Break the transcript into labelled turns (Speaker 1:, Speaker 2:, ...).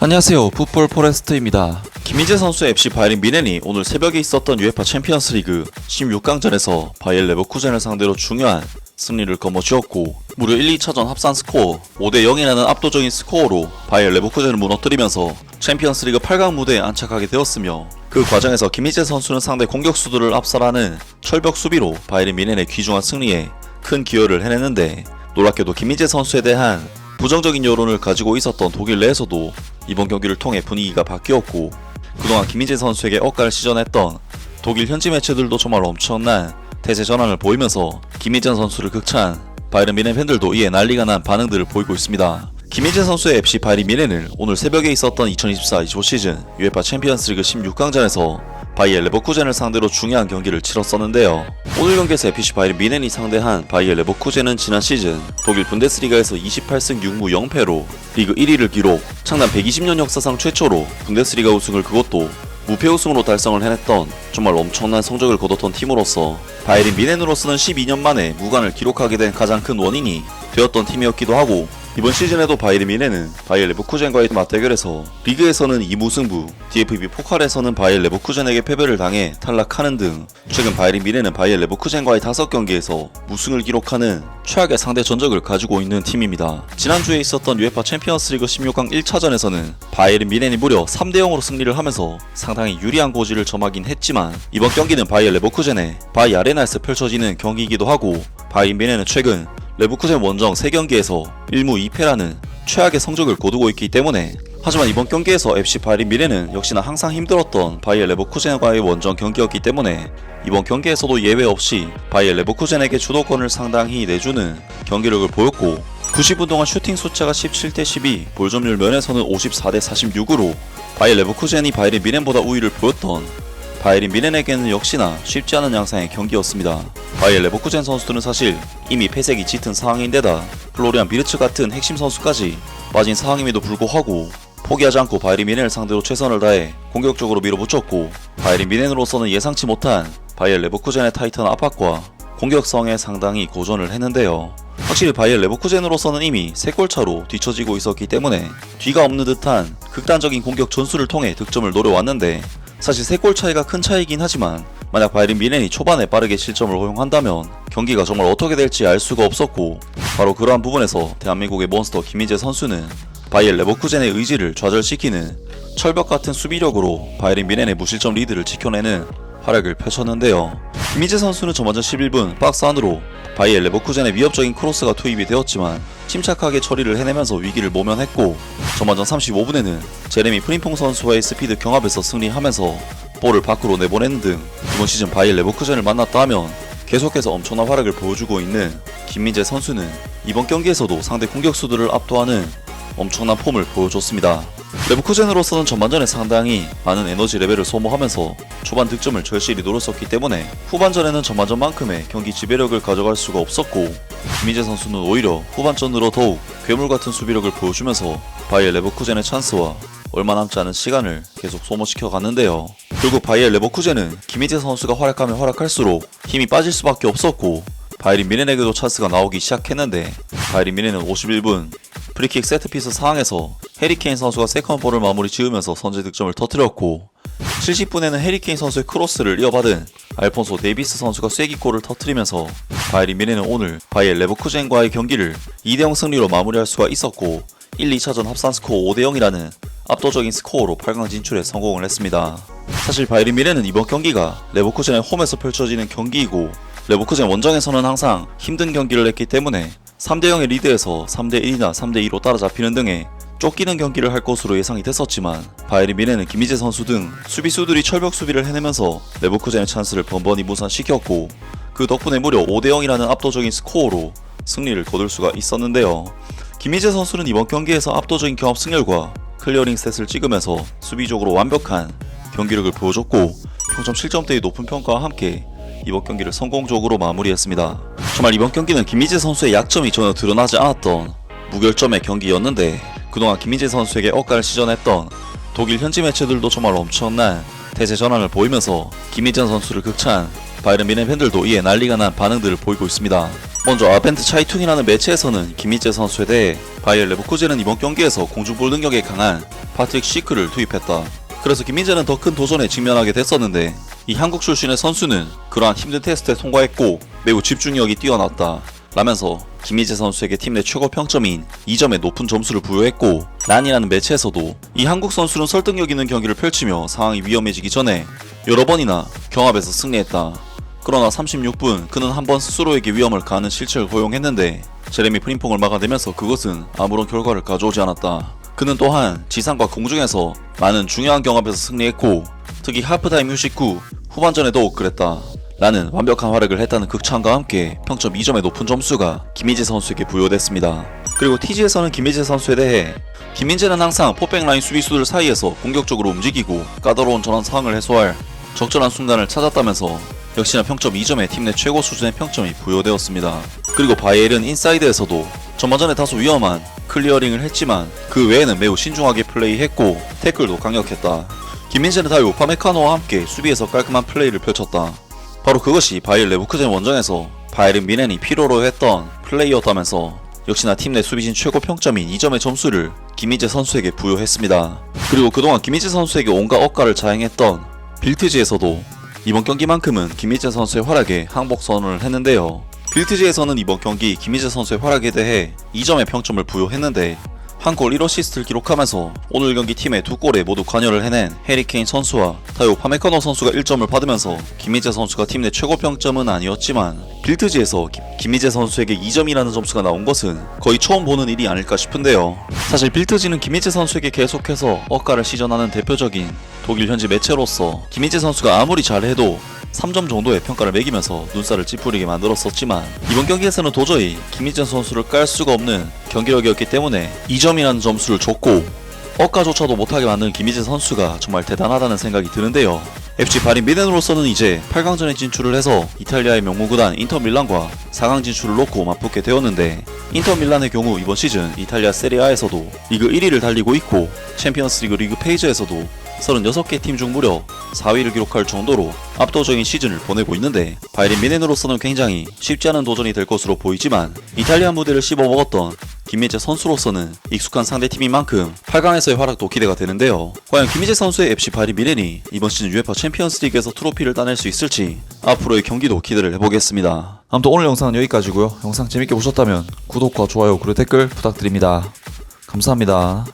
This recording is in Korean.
Speaker 1: 안녕하세요, 풋볼 포레스트입니다. 김민재 선수의 FC 바이에른 뮌헨이 오늘 새벽에 있었던 UEFA 챔피언스리그 16강전에서 바이엘 레버쿠젠을 상대로 중요한 승리를 거머쥐었고 무려 1, 2차전 합산 스코어 5대0이라는 압도적인 스코어로 바이엘 레버쿠젠을 무너뜨리면서 챔피언스리그 8강 무대에 안착하게 되었으며 그 과정에서 김민재 선수는 상대 공격수들을 압살하는 철벽 수비로 바이에른 뮌헨의 귀중한 승리에 큰 기여를 해냈는데, 놀랍게도 김민재 선수에 대한 부정적인 여론을 가지고 있었던 독일 내에서도 이번 경기를 통해 분위기가 바뀌었고, 그동안 김민재 선수에게 억가를 시전했던 독일 현지 매체들도 정말 엄청난 태세 전환을 보이면서 김민재 선수를 극찬한 바이에른 뮌헨 팬들도 이에 난리가 난 반응들을 보이고 있습니다. 김민재 선수의 FC 바이에른 뮌헨은 오늘 새벽에 있었던 2024-25 시즌 UEFA 챔피언스리그 16강전에서 바이엘 레버쿠젠을 상대로 중요한 경기를 치렀었는데요. 오늘 경기에서 FC 바이에른 뮌헨이 상대한 바이엘 레버쿠젠은 지난 시즌 독일 분데스리가에서 28승 6무 0패로 리그 1위를 기록, 창단 120년 역사상 최초로 분데스리가 우승을 그것도 무패 우승으로 달성을 해냈던 정말 엄청난 성적을 거뒀던 팀으로서 바이에른 뮌헨으로서는 12년 만에 무관을 기록하게 된 가장 큰 원인이 되었던 팀이었기도 하고, 이번 시즌에도 바이에른 뮌헨은 바이엘 레버쿠젠과의 맞대결에서 리그에서는 2무승부, DFB 포칼에서는 바이엘 레버쿠젠에게 패배를 당해 탈락하는 등 최근 바이에른 뮌헨은 바이엘 레버쿠젠과의 5경기에서 무승을 기록하는 최악의 상대 전적을 가지고 있는 팀입니다. 지난주에 있었던 UEFA 챔피언스리그 16강 1차전에서는 바이에른 뮌헨이 무려 3대0으로 승리를 하면서 상당히 유리한 고지를 점하긴 했지만, 이번 경기는 바이엘 레버쿠젠의 바이 아레나에서 펼쳐지는 경기이기도 하고 바이에른 뮌헨은 최근 레버쿠젠 원정 3경기에서 1무 2패라는 최악의 성적을 거두고 있기 때문에, 하지만 이번 경기에서 FC 바이에른 뮌헨은 역시나 항상 힘들었던 바이엘 레버쿠젠과의 원정 경기였기 때문에 이번 경기에서도 예외 없이 바이엘 레버쿠젠에게 주도권을 상당히 내주는 경기력을 보였고, 90분 동안 슈팅 숫자가 17대 12, 볼 점유율 면에서는 54대 46으로 바이엘 레버쿠젠이 바이에른 뮌헨보다 우위를 보였던 바이에른 뮌헨에게는 역시나 쉽지 않은 양상의 경기였습니다. 바이엘 레버쿠젠 선수들은 사실 이미 패색이 짙은 상황인데다 플로리안 비르츠 같은 핵심 선수까지 빠진 상황임에도 불구하고 포기하지 않고 바이에른 뮌헨을 상대로 최선을 다해 공격적으로 밀어붙였고, 바이에른 뮌헨으로서는 예상치 못한 바이엘 레버쿠젠의 타이트한 압박과 공격성에 상당히 고전을 했는데요. 확실히 바이엘 레버쿠젠으로서는 이미 3골 차로 뒤처지고 있었기 때문에 뒤가 없는 듯한 극단적인 공격 전술을 통해 득점을 노려왔는데, 사실 3골 차이가 큰 차이긴 하지만 만약 바이에른 뮌헨이 초반에 빠르게 실점을 허용한다면 경기가 정말 어떻게 될지 알 수가 없었고, 바로 그러한 부분에서 대한민국의 몬스터 김민재 선수는 바이엘 레버쿠젠의 의지를 좌절시키는 철벽같은 수비력으로 바이에른 뮌헨의 무실점 리드를 지켜내는 활약을 펼쳤는데요. 김민재 선수는 전반전 11분 박스 안으로 바이엘 레버쿠젠의 위협적인 크로스가 투입이 되었지만 침착하게 처리를 해내면서 위기를 모면했고, 전반전 35분에는 제레미 프림퐁 선수와의 스피드 경합에서 승리하면서 볼을 밖으로 내보내는 등 이번 시즌 바이엘 레버쿠젠을 만났다 하면 계속해서 엄청난 활약을 보여주고 있는 김민재 선수는 이번 경기에서도 상대 공격수들을 압도하는 엄청난 폼을 보여줬습니다. 레버쿠젠으로서는 전반전에 상당히 많은 에너지 레벨을 소모하면서 초반 득점을 절실히 노렸었기 때문에 후반전에는 전반전만큼의 경기 지배력을 가져갈 수가 없었고, 김민재 선수는 오히려 후반전으로 더욱 괴물같은 수비력을 보여주면서 바이엘 레버쿠젠의 찬스와 얼마 남지 않은 시간을 계속 소모시켜 갔는데요. 결국 바이엘 레버쿠젠은 김민재 선수가 활약하면 활약할수록 힘이 빠질 수밖에 없었고, 바이에른 뮌헨에게도 찬스가 나오기 시작했는데 바이에른 뮌헨은 51분 프리킥 세트피스 상황에서 해리케인 선수가 세컨볼을 마무리 지으면서 선제 득점을 터뜨렸고, 70분에는 해리케인 선수의 크로스를 이어받은 알폰소 데이비스 선수가 쐐기골을 터뜨리면서 바이에른 뮌헨은 오늘 바이엘 레버쿠젠과의 경기를 2대0 승리로 마무리할 수가 있었고 1, 2차전 합산 스코어 5대0이라는 압도적인 스코어로 8강 진출에 성공을 했습니다. 사실 바이에른 뮌헨은 이번 경기가 레버쿠젠의 홈에서 펼쳐지는 경기이고, 레버쿠젠 원정에서는 항상 힘든 경기를 했기 때문에 3대0의 리드에서 3대1이나 3대2로 따라잡히는 등의 쫓기는 경기를 할 것으로 예상이 됐었지만, 바이에른 뮌헨은 김민재 선수 등 수비수들이 철벽 수비를 해내면서 레버쿠젠의 찬스를 번번이 무산시켰고, 그 덕분에 무려 5대0이라는 압도적인 스코어로 승리를 거둘 수가 있었는데요. 김민재 선수는 이번 경기에서 압도적인 경합 승률과 클리어링 셋을 찍으면서 수비적으로 완벽한 경기력을 보여줬고, 평점 7점대의 높은 평가와 함께 이번 경기를 성공적으로 마무리했습니다. 정말 이번 경기는 김민재 선수의 약점이 전혀 드러나지 않았던 무결점의 경기였는데, 그동안 김민재 선수에게 억가를 시전했던 독일 현지 매체들도 정말 엄청난 태세 전환을 보이면서 김민재 선수를 극찬한 바이에른 뮌헨 팬들도 이에 난리가 난 반응들을 보이고 있습니다. 먼저 아벤트 차이퉁이라는 매체에서는 김민재 선수에 대해 바이엘 레버쿠젠은 이번 경기에서 공중볼 능력에 강한 파트릭 시크를 투입했다. 그래서 김민재는 더 큰 도전에 직면하게 됐었는데 이 한국 출신의 선수는 그러한 힘든 테스트에 통과했고 매우 집중력이 뛰어났다 라면서 김민재 선수에게 팀 내 최고 평점인 2점의 높은 점수를 부여했고 란이라는 매체에서도 이 한국 선수는 설득력 있는 경기를 펼치며 상황이 위험해지기 전에 여러 번이나 경합에서 승리했다. 그러나 36분 그는 한번 스스로에게 위험을 가하는 실책을 허용했는데 제레미 프림퐁을 막아내면서 그것은 아무런 결과를 가져오지 않았다. 그는 또한 지상과 공중에서 많은 중요한 경합에서 승리했고 특히 하프타임 휴식 후 후반전에 더욱 그랬다. 라는 완벽한 활약을 했다는 극찬과 함께 평점 2점의 높은 점수가 김민재 선수에게 부여됐습니다. 그리고 TG에서는 김민재 선수에 대해 김민재는 항상 포백 라인 수비수들 사이에서 공격적으로 움직이고 까다로운 전환 상황을 해소할 적절한 순간을 찾았다면서 역시나 평점 2점의 팀 내 최고 수준의 평점이 부여되었습니다. 그리고 바이엘은 인사이드에서도 전반전에 다소 위험한 클리어링을 했지만 그 외에는 매우 신중하게 플레이했고 태클도 강력했다. 김민재는 다요 파메카노와 함께 수비에서 깔끔한 플레이를 펼쳤다. 바로 그것이 바이엘 레버쿠젠 원정에서 바이에른 미넨이 필요로 했던 플레이였다면서 역시나 팀 내 수비진 최고 평점인 2점의 점수를 김민재 선수에게 부여했습니다. 그리고 그동안 김민재 선수에게 온갖 억가를 자행했던 빌트지에서도 이번 경기만큼은 김민재 선수의 활약에 항복 선언을 했는데요. 빌트지에서는 이번 경기 김민재 선수의 활약에 대해 2점의 평점을 부여했는데 한 골 1어시스트를 기록하면서 오늘 경기 팀의 2골에 모두 관여를 해낸 해리 케인 선수와 타요 파메카노 선수가 1점을 받으면서 김민재 선수가 팀 내 최고 평점은 아니었지만 빌트지에서 김민재 선수에게 2점이라는 점수가 나온 것은 거의 처음 보는 일이 아닐까 싶은데요. 사실 빌트지는 김민재 선수에게 계속해서 억가를 시전하는 대표적인 독일 현지 매체로서 김민재 선수가 아무리 잘해도 3점 정도의 평가를 매기면서 눈살을 찌푸리게 만들었었지만 이번 경기에서는 도저히 김민재 선수를 깔 수가 없는 경기력이었기 때문에 2점이라는 점수를 줬고 억가조차도 못하게 만든 김민재 선수가 정말 대단하다는 생각이 드는데요. FC 바이에른 미넨으로서는 이제 8강전에 진출을 해서 이탈리아의 명문구단 인터밀란과 4강 진출을 놓고 맞붙게 되었는데 인터밀란의 경우 이번 시즌 이탈리아 세리아에서도 리그 1위를 달리고 있고 챔피언스리그 리그 페이지에서도 36개 팀 중 무려 4위를 기록할 정도로 압도적인 시즌을 보내고 있는데 바이에른 미넨으로서는 굉장히 쉽지 않은 도전이 될 것으로 보이지만 이탈리아 무대를 씹어먹었던 김민재 선수로서는 익숙한 상대팀인 만큼 8강에서의 활약도 기대가 되는데요. 과연 김민재 선수의 FC 바이에른 미넨이 이번 시즌 UEFA 챔피언스리그에서 트로피를 따낼 수 있을지 앞으로의 경기도 기대를 해보겠습니다. 아무튼 오늘 영상은 여기까지고요. 영상 재밌게 보셨다면 구독과 좋아요 그리고 댓글 부탁드립니다. 감사합니다.